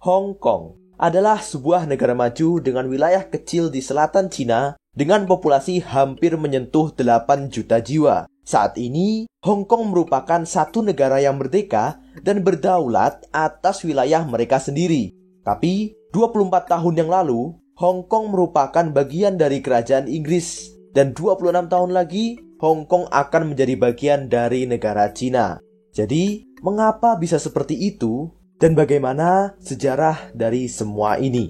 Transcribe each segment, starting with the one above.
Hong Kong adalah sebuah negara maju dengan wilayah kecil di selatan Cina dengan populasi hampir menyentuh 8 juta jiwa. Saat ini, Hong Kong merupakan satu negara yang merdeka dan berdaulat atas wilayah mereka sendiri. Tapi, 24 tahun yang lalu, Hong Kong merupakan bagian dari kerajaan Inggris. Dan 26 tahun lagi, Hong Kong akan menjadi bagian dari negara Cina. Jadi, mengapa bisa seperti itu? Dan bagaimana sejarah dari semua ini?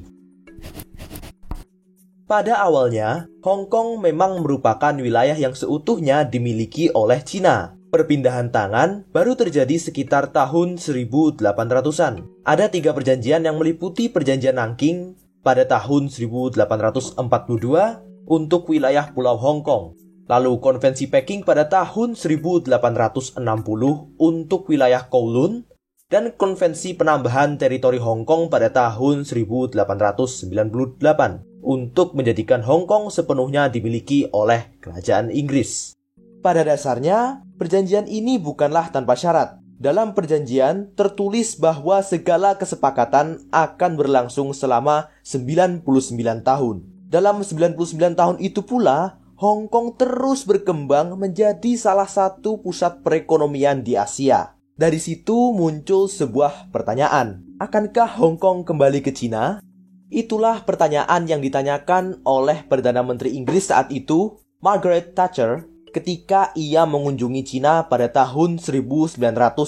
Pada awalnya, Hong Kong memang merupakan wilayah yang seutuhnya dimiliki oleh Cina. Perpindahan tangan baru terjadi sekitar tahun 1800-an. Ada 3 perjanjian yang meliputi Perjanjian Nanking pada tahun 1842 untuk wilayah Pulau Hong Kong. Lalu Konvensi Peking pada tahun 1860 untuk wilayah Kowloon. Dan Konvensi Penambahan Teritori Hong Kong pada tahun 1898 untuk menjadikan Hong Kong sepenuhnya dimiliki oleh Kerajaan Inggris. Pada dasarnya, perjanjian ini bukanlah tanpa syarat. Dalam perjanjian tertulis bahwa segala kesepakatan akan berlangsung selama 99 tahun. Dalam 99 tahun itu pula, Hong Kong terus berkembang menjadi salah satu pusat perekonomian di Asia. Dari situ muncul sebuah pertanyaan. Akankah Hong Kong kembali ke Cina? Itulah pertanyaan yang ditanyakan oleh Perdana Menteri Inggris saat itu, Margaret Thatcher, ketika ia mengunjungi Cina pada tahun 1982.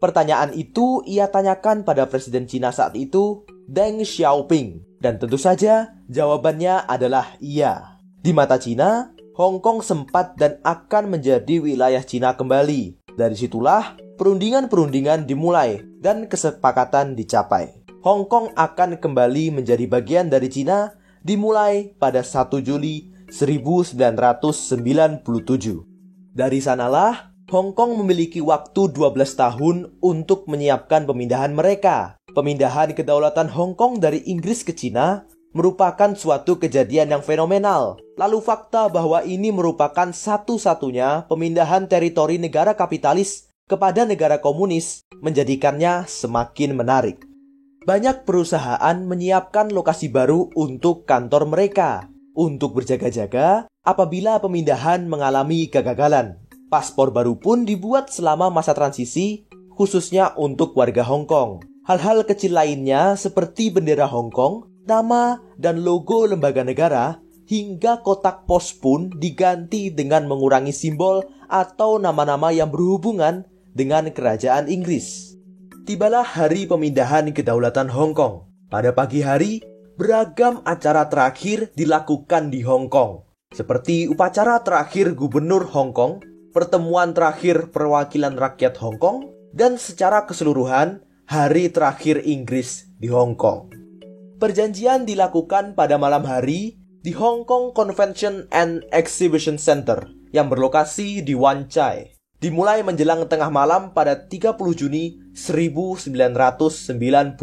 Pertanyaan itu ia tanyakan pada Presiden Cina saat itu, Deng Xiaoping. Dan tentu saja jawabannya adalah iya. Di mata Cina, Hong Kong sempat dan akan menjadi wilayah Cina kembali. Dari situlah perundingan-perundingan dimulai dan kesepakatan dicapai. Hong Kong akan kembali menjadi bagian dari Cina dimulai pada 1 Juli 1997. Dari sanalah Hong Kong memiliki waktu 12 tahun untuk menyiapkan pemindahan mereka. Pemindahan kedaulatan Hong Kong dari Inggris ke Cina merupakan suatu kejadian yang fenomenal. Lalu fakta bahwa ini merupakan satu-satunya pemindahan teritori negara kapitalis kepada negara komunis menjadikannya semakin menarik. Banyak perusahaan menyiapkan lokasi baru untuk kantor mereka, untuk berjaga-jaga apabila pemindahan mengalami kegagalan. Paspor baru pun dibuat selama masa transisi, khususnya untuk warga Hong Kong. Hal-hal kecil lainnya seperti bendera Hong Kong, nama dan logo lembaga negara, hingga kotak pos pun diganti dengan mengurangi simbol atau nama-nama yang berhubungan dengan kerajaan Inggris. Tibalah hari pemindahan kedaulatan Hong Kong. Pada pagi hari, beragam acara terakhir dilakukan di Hong Kong, seperti upacara terakhir Gubernur Hong Kong, pertemuan terakhir perwakilan rakyat Hong Kong, dan secara keseluruhan, hari terakhir Inggris di Hong Kong. Perjanjian dilakukan pada malam hari di Hong Kong Convention and Exhibition Center yang berlokasi di Wan Chai. Dimulai menjelang tengah malam pada 30 Juni 1997.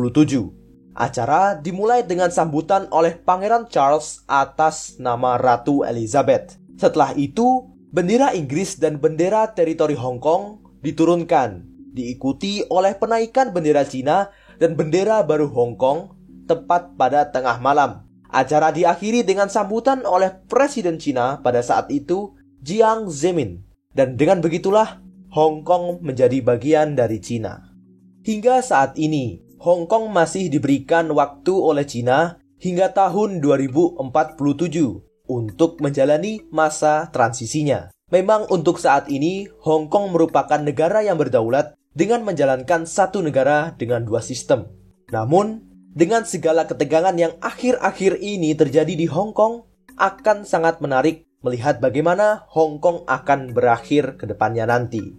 Acara dimulai dengan sambutan oleh Pangeran Charles atas nama Ratu Elizabeth. Setelah itu, bendera Inggris dan bendera teritori Hong Kong diturunkan, diikuti oleh penaikan bendera Cina dan bendera baru Hong Kong tepat pada tengah malam. Acara diakhiri dengan sambutan oleh Presiden Cina pada saat itu, Jiang Zemin. Dan dengan begitulah, Hong Kong menjadi bagian dari Cina. Hingga saat ini, Hong Kong masih diberikan waktu oleh Cina hingga tahun 2047 untuk menjalani masa transisinya. Memang untuk saat ini, Hong Kong merupakan negara yang berdaulat dengan menjalankan satu negara dengan 2 sistem. Namun, dengan segala ketegangan yang akhir-akhir ini terjadi di Hong Kong, akan sangat menarik melihat bagaimana Hong Kong akan berakhir ke depannya nanti.